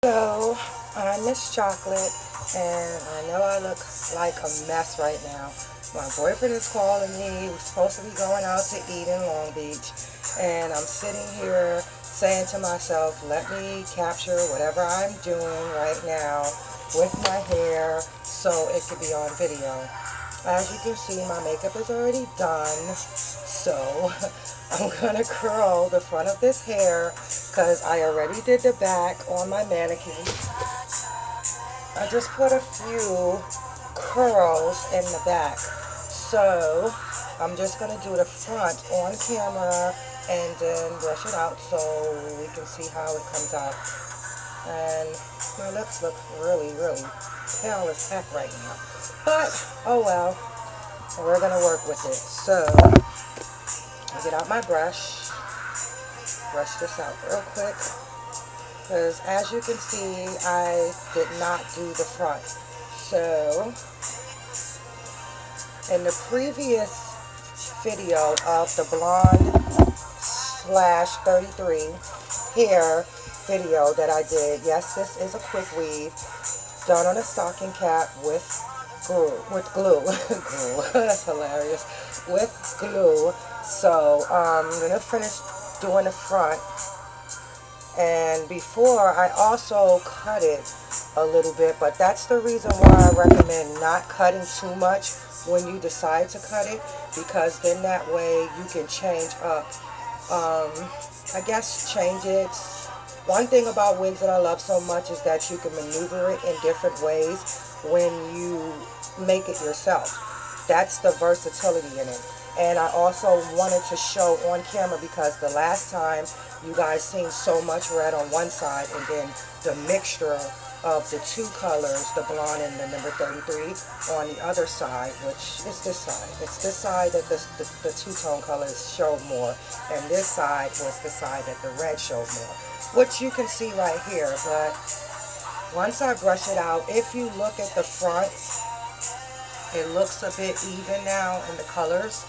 So, I'm Miss Chocolate, and I know I look like a mess right now. My boyfriend is calling me. We're supposed to be going out to eat in Long Beach, and I'm sitting here saying to myself, let me capture whatever I'm doing right now with my hair so it could be on video. As you can see, my makeup is already done, so I'm gonna curl the front of this hair because I already did the back on my mannequin. I just put a few curls in the back. So I'm just going to do the front on camera and then brush it out so we can see how it comes out. And my lips look really, really pale as heck right now. But, oh well, we're going to work with it. So, I get out my brush this out real quick. Because as you can see, I did not do the front. So, in the previous video of the blonde slash 33 hair video that I did, yes, this is a quick weave done on a stocking cap with glue. Glue. That's hilarious. With glue. So, I'm going to finish doing the front. And before, I also cut it a little bit, but that's the reason why I recommend not cutting too much when you decide to cut it, because then that way you can change up, I guess change it. One thing about wigs that I love so much is that you can maneuver it in different ways when you make it yourself. That's the versatility in it. And I also wanted to show on camera, because the last time you guys seen so much red on one side and then the mixture of the two colors, the blonde and the number 33 on the other side, which is this side. It's this side that the two-tone colors showed more, and this side was the side that the red showed more, which you can see right here. But once I brush it out, if you look at the front, it looks a bit even now in the colors.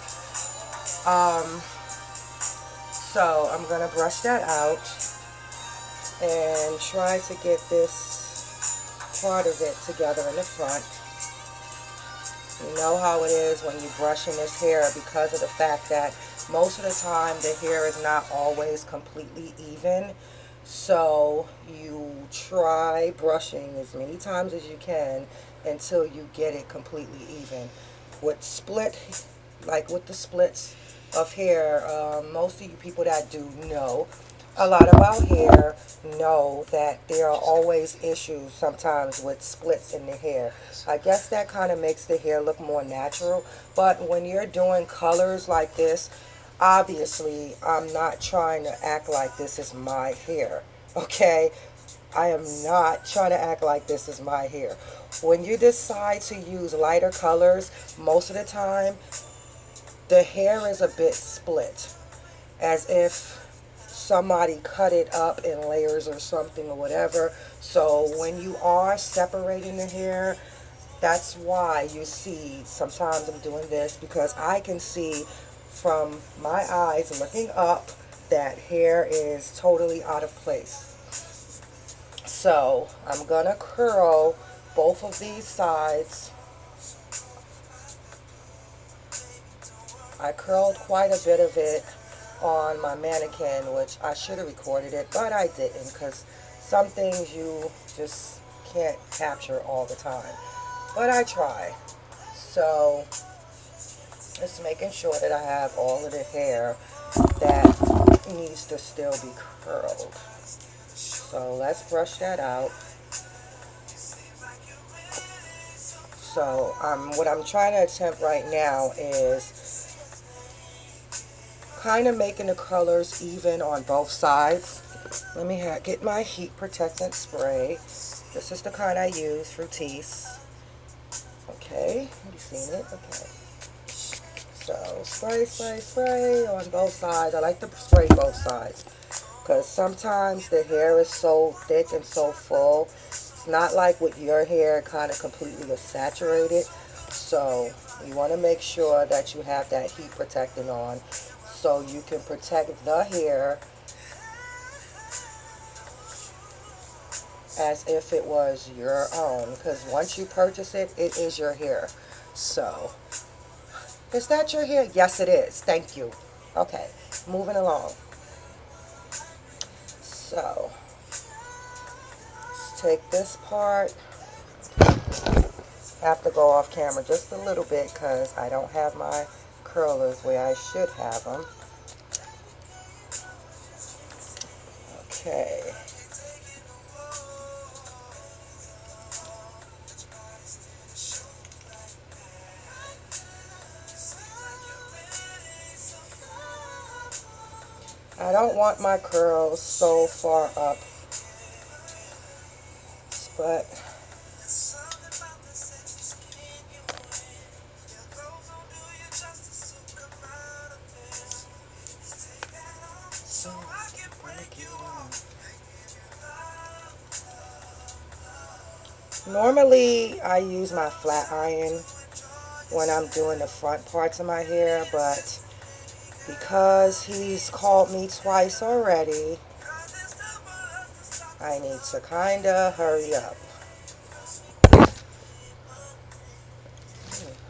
So I'm going to brush that out and try to get this part of it together in the front. You know how it is when you're brushing this hair, because of the fact that most of the time the hair is not always completely even. So you try brushing as many times as you can until you get it completely even. With the splits of hair, most of you people that do know a lot about hair know that there are always issues sometimes with splits in the hair. I guess that kind of makes the hair look more natural, but when you're doing colors like this, obviously I'm not trying to act like this is my hair, okay? I am not trying to act like this is my hair. When you decide to use lighter colors, most of the time the hair is a bit split, as if somebody cut it up in layers or something or whatever. So when you are separating the hair, that's why you see sometimes I'm doing this, because I can see from my eyes looking up that hair is totally out of place. So I'm gonna curl both of these sides. I curled quite a bit of it on my mannequin, which I should have recorded it, but I didn't, because some things you just can't capture all the time. But I try. So just making sure that I have all of the hair that needs to still be curled. So let's brush that out. So what I'm trying to attempt right now is kind of making the colors even on both sides. Let me get my heat protectant spray. This is the kind I use, Fructis. Okay, have you seen it? Okay. So spray, spray, spray on both sides. I like to spray both sides, because sometimes the hair is so thick and so full. It's not like with your hair, kind of completely saturated. So you want to make sure that you have that heat protectant on, so you can protect the hair as if it was your own, because once you purchase it, it is your hair. So, is that your hair? Yes, it is. Thank you. Okay, moving along. So, let's take this part. I have to go off camera just a little bit because I don't have my curlers where I should have them. Okay. I don't want my curls so far up, but normally I use my flat iron when I'm doing the front parts of my hair, but because he's called me twice already, I need to kind of hurry up.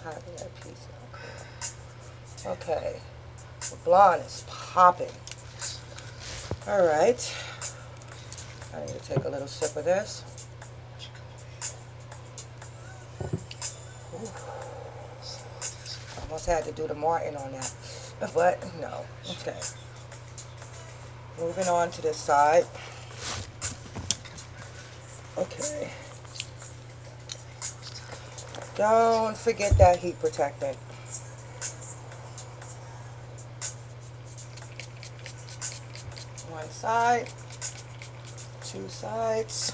How did that piece out? Okay, the blonde is popping. All right, I need to take a little sip of this. Ooh. Almost had to do the Martin on that, but no. Okay, moving on to this side. Okay, don't forget that heat protectant. One side, two sides.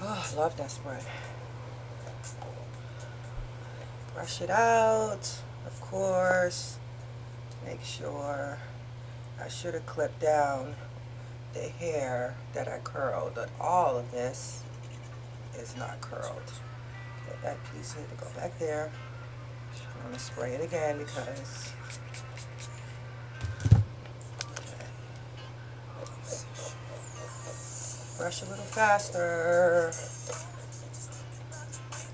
Oh, I love that spray. Brush it out, of course. Make sure, I should have clipped down the hair that I curled, but all of this is not curled. Okay, that piece need to go back there. I'm going to spray it again because brush a little faster.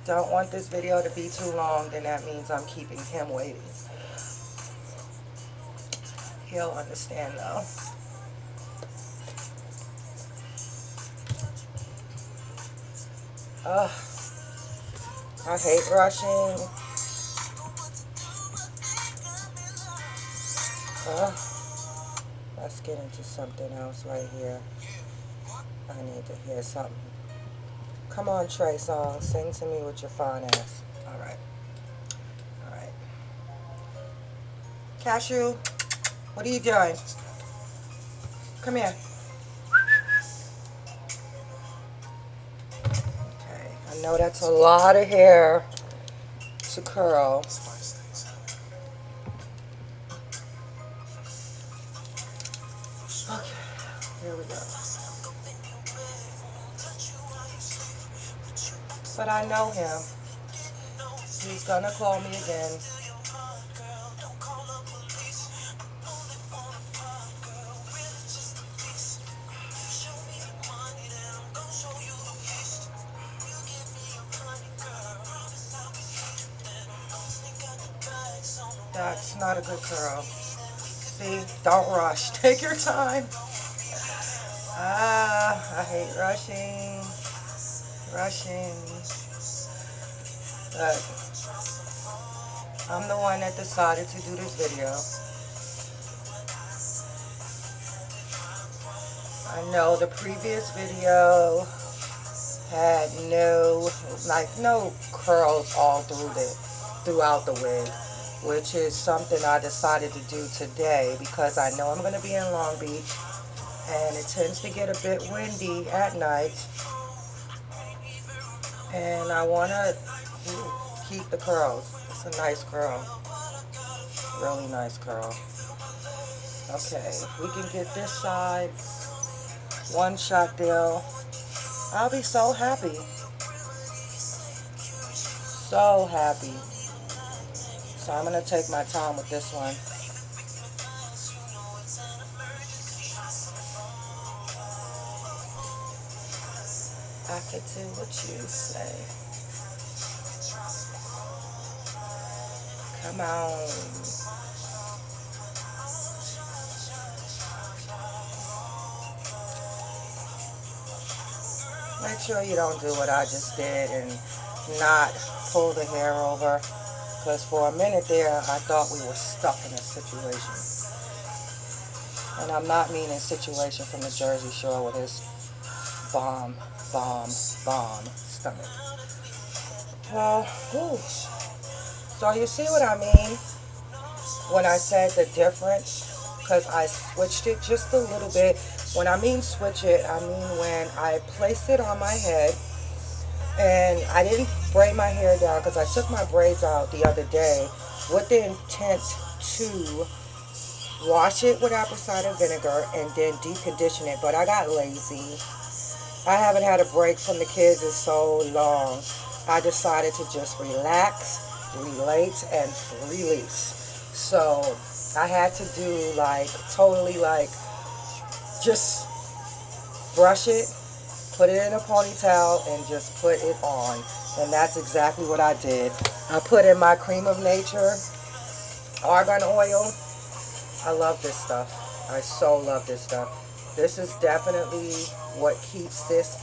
Don't want this video to be too long, then that means I'm keeping him waiting. He'll understand though. Ugh, I hate rushing. Let's get into something else right here. I need to hear something. Come on, Trey Songz, sing to me with your fine ass. All right. All right. Cashew, what are you doing? Come here. Okay, I know that's a lot of hair to curl. Okay, here we go. But I know him. He's gonna call me again. That's not a good curl. See, don't rush. Take your time. I hate rushing. But I'm the one that decided to do this video. I know the previous video had no curls all throughout the wig, which is something I decided to do today because I know I'm going to be in Long Beach and it tends to get a bit windy at night, and I want to keep the curls. It's a nice curl, really nice curl. Okay, if we can get this side one shot deal, I'll be so happy. So happy. So I'm going to take my time with this one. I could do what you say. Come on. Make sure you don't do what I just did and not pull the hair over. Because for a minute there, I thought we were stuck in a situation. And I'm not meaning situation from the Jersey Shore with his bomb, bomb, bomb stomach. Well, ooh. So you see what I mean when I said the difference? Because I switched it just a little bit. When I mean switch it, I mean when I placed it on my head and I didn't braid my hair down because I took my braids out the other day with the intent to wash it with apple cider vinegar and then deep condition it. But I got lazy. I haven't had a break from the kids in so long. I decided to just relax, relate, and release. So I had to do like totally like just brush it, put it in a ponytail, and just put it on. And that's exactly what I did. I put in my cream of nature, argan oil. I love this stuff. I so love this stuff. This is definitely what keeps this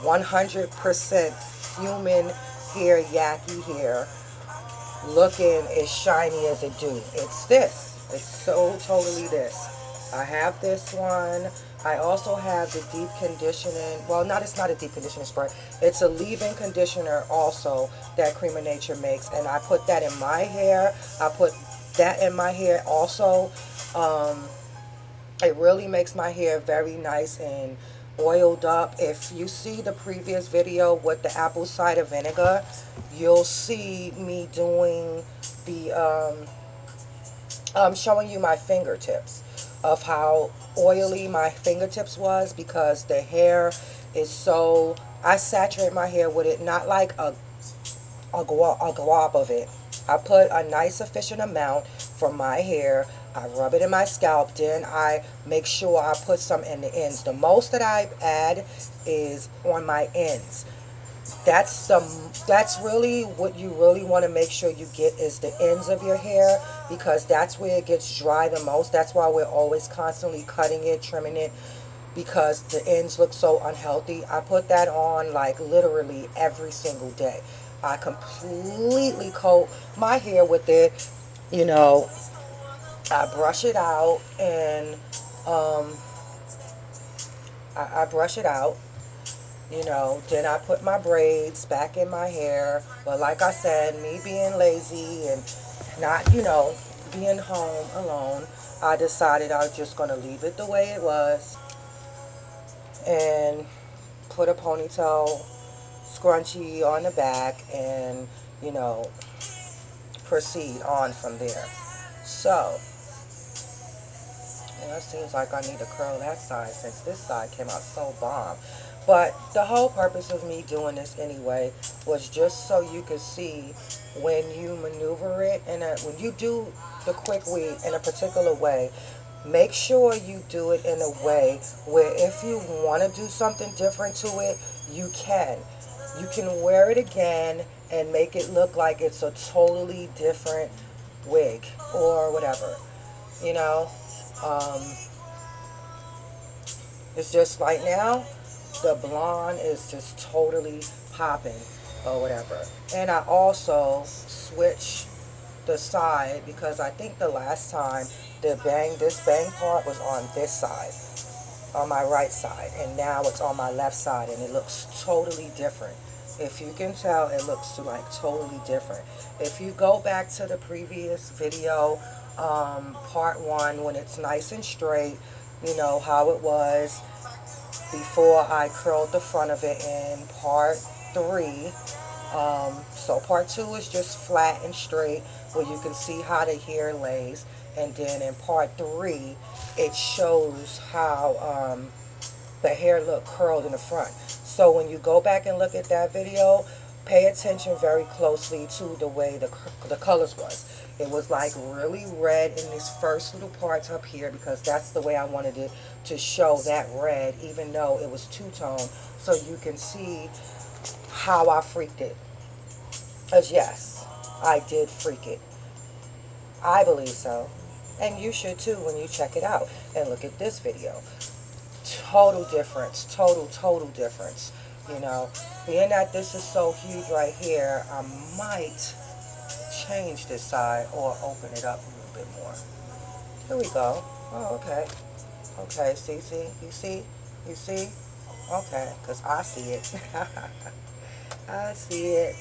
100% human hair, yaki hair, looking as shiny as it do. It's this. It's so totally this. I have this one. I also have the deep conditioning. Well, not it's not a deep conditioning spray. It's a leave-in conditioner also that Cream of Nature makes, and I put that in my hair. I put that in my hair also. Um, it really makes my hair very nice and oiled up. If you see the previous video with the apple cider vinegar, you'll see me doing the showing you my fingertips of how oily my fingertips was because the hair is so, I saturate my hair with it, not like a glob of it. I put a nice sufficient amount for my hair. I rub it in my scalp. Then I make sure I put some in the ends. The most that I add is on my ends. That's really what you really want to make sure you get is the ends of your hair because that's where it gets dry the most. That's why we're always constantly cutting it, trimming it because the ends look so unhealthy. I put that on like literally every single day. I completely coat my hair with it. You know, I brush it out and um, I brush it out. Then I put my braids back in my hair. But like I said, me being lazy and not, being home alone, I decided I was just going to leave it the way it was and put a ponytail scrunchie on the back and, you know, proceed on from there. So, it seems like I need to curl that side since this side came out so bomb. But the whole purpose of me doing this anyway was just so you could see when you maneuver it and when you do the quick weave in a particular way, make sure you do it in a way where if you want to do something different to it, you can. You can wear it again and make it look like it's a totally different wig or whatever, you know. Um, it's just right now, the blonde is just totally popping or whatever. And I also switch the side because I think the last time this bang part was on this side, on my right side, and now it's on my left side, and it looks totally different. If you can tell, it looks like totally different. If you go back to the previous video, part one, when it's nice and straight, you know how it was before I curled the front of it in part three. So part two is just flat and straight where you can see how the hair lays. And then in part three, it shows how the hair look curled in the front. So when you go back and look at that video, pay attention very closely to the way the colors was. It was like really red in these first little parts up here because that's the way I wanted it to show that red, even though it was two-tone, so you can see how I freaked it. Because yes, I did freak it. I believe so. And you should too when you check it out. And look at this video. Total difference. Total difference. You know, being that this is so huge right here, I might change this side or open it up a little bit more. Here we go. Oh, okay. Okay, you see? Okay, because I see it. I see it,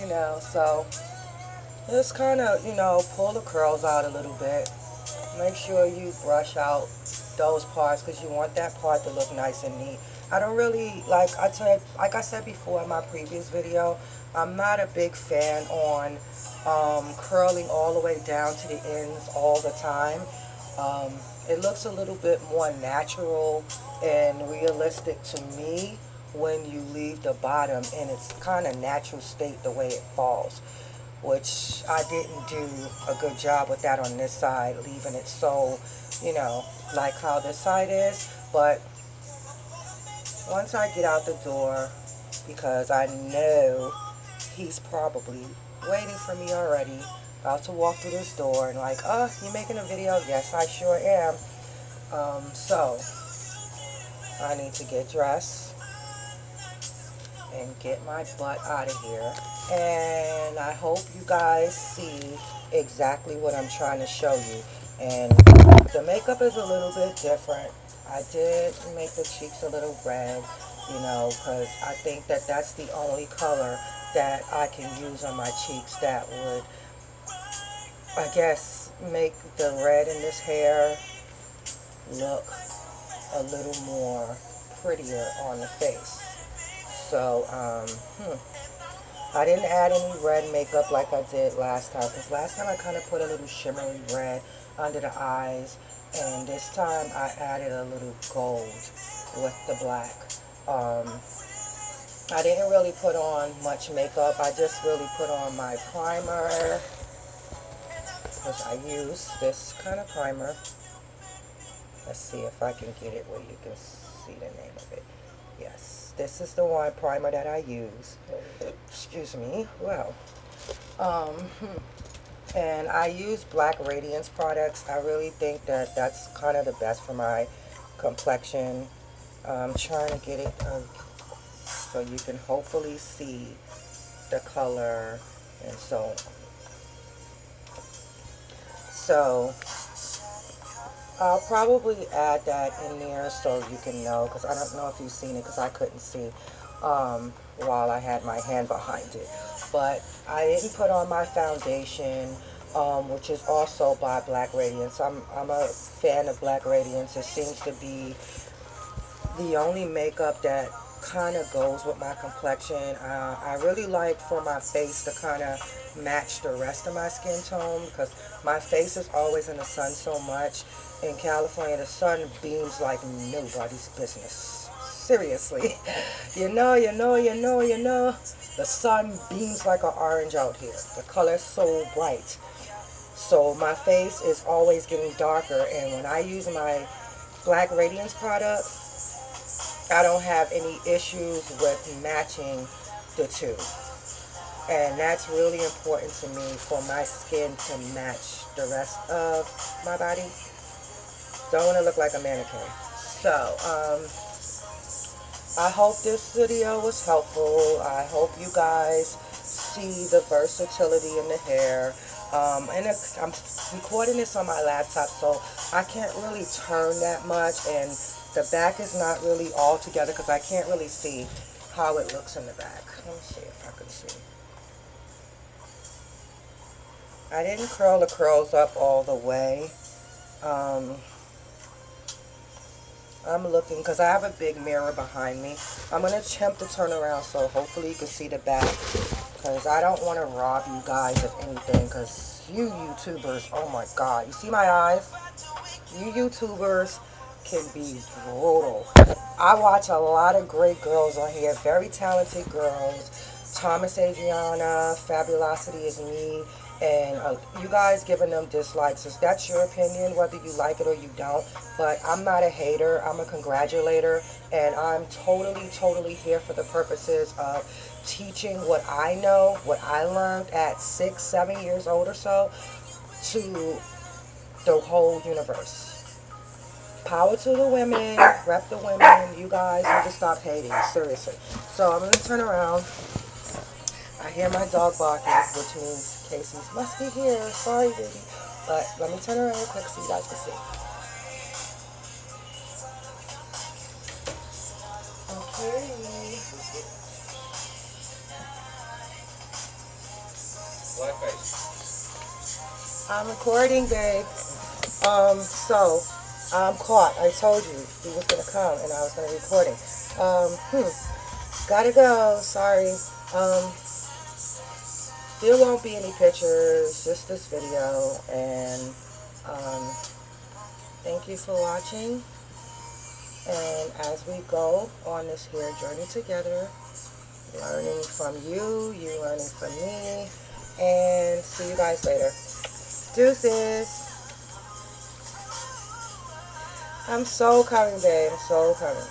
you know, so just kind of, you know, pull the curls out a little bit. Make sure you brush out those parts because you want that part to look nice and neat. I don't really, like I said before in my previous video, I'm not a big fan on curling all the way down to the ends all the time. It looks a little bit more natural and realistic to me when you leave the bottom in its kind of natural state the way it falls, which I didn't do a good job with that on this side, leaving it so, you know, like how this side is. But once I get out the door, because I know he's probably waiting for me already, about to walk through this door, and like, oh, you making a video? Yes, I sure am. So I need to get dressed and get my butt out of here. And I hope you guys see exactly what I'm trying to show you. And the makeup is a little bit different. I did make the cheeks a little red, you know, because I think that that's the only color that I can use on my cheeks that would, I guess, make the red in this hair look a little more prettier on the face. So, I didn't add any red makeup like I did last time, because last time I kind of put a little shimmery red under the eyes, and this time I added a little gold with the black. I didn't really put on much makeup. I just really put on my primer, because I use this kind of primer. Let's see if I can get it where you can see the name of it. Yes, this is the one primer that I use. Excuse me. Well, and I use Black Radiance products. I really think that that's kind of the best for my complexion. I'm trying to get it so you can hopefully see the color and so on. So I'll probably add that in there so you can know, because I don't know if you've seen it, because I couldn't see while I had my hand behind it. But I didn't put on my foundation, which is also by Black Radiance. I'm a fan of Black Radiance. It seems to be the only makeup that kind of goes with my complexion. I really like for my face to kind of match the rest of my skin tone, because my face is always in the sun so much. In California, the sun beams like nobody's business. Seriously. You know. The sun beams like an orange out here. The color is so bright. So my face is always getting darker, and when I use my Black Radiance products, I don't have any issues with matching the two. And that's really important to me for my skin to match the rest of my body. Don't want to look like a mannequin. So, I hope this video was helpful. I hope you guys see the versatility in the hair. And I'm recording this on my laptop, so I can't really turn that much, and the back is not really all together because I can't really see how it looks in the back. Let me see if I can see. I didn't curl the curls up all the way. I'm looking, because I have a big mirror behind me. I'm going to attempt to turn around so hopefully you can see the back, because I don't want to rob you guys of anything, because you YouTubers, oh my God, you see my eyes? You YouTubers can be brutal. I watch a lot of great girls on here, very talented girls. Thomas Adriana, Fabulosity is me, and you guys giving them dislikes, is that's your opinion, whether you like it or you don't. But I'm not a hater, I'm a congratulator, and I'm totally here for the purposes of teaching what I know, what I learned at 6, 7 years old or so, to the whole universe. Power to the women, rep the women. You guys need to stop hating, seriously. So I'm going to turn around. I hear my dog barking, which means Casey must be here. Sorry, baby. But let me turn around real quick so you guys can see. Okay. I'm recording, babe. So I'm caught. I told you he was gonna come and I was gonna record him. Gotta go. Sorry. There won't be any pictures, just this video, and thank you for watching. And as we go on this here journey together, learning from you, you learning from me, and see you guys later. Deuces. I'm so coming, babe. I'm so coming.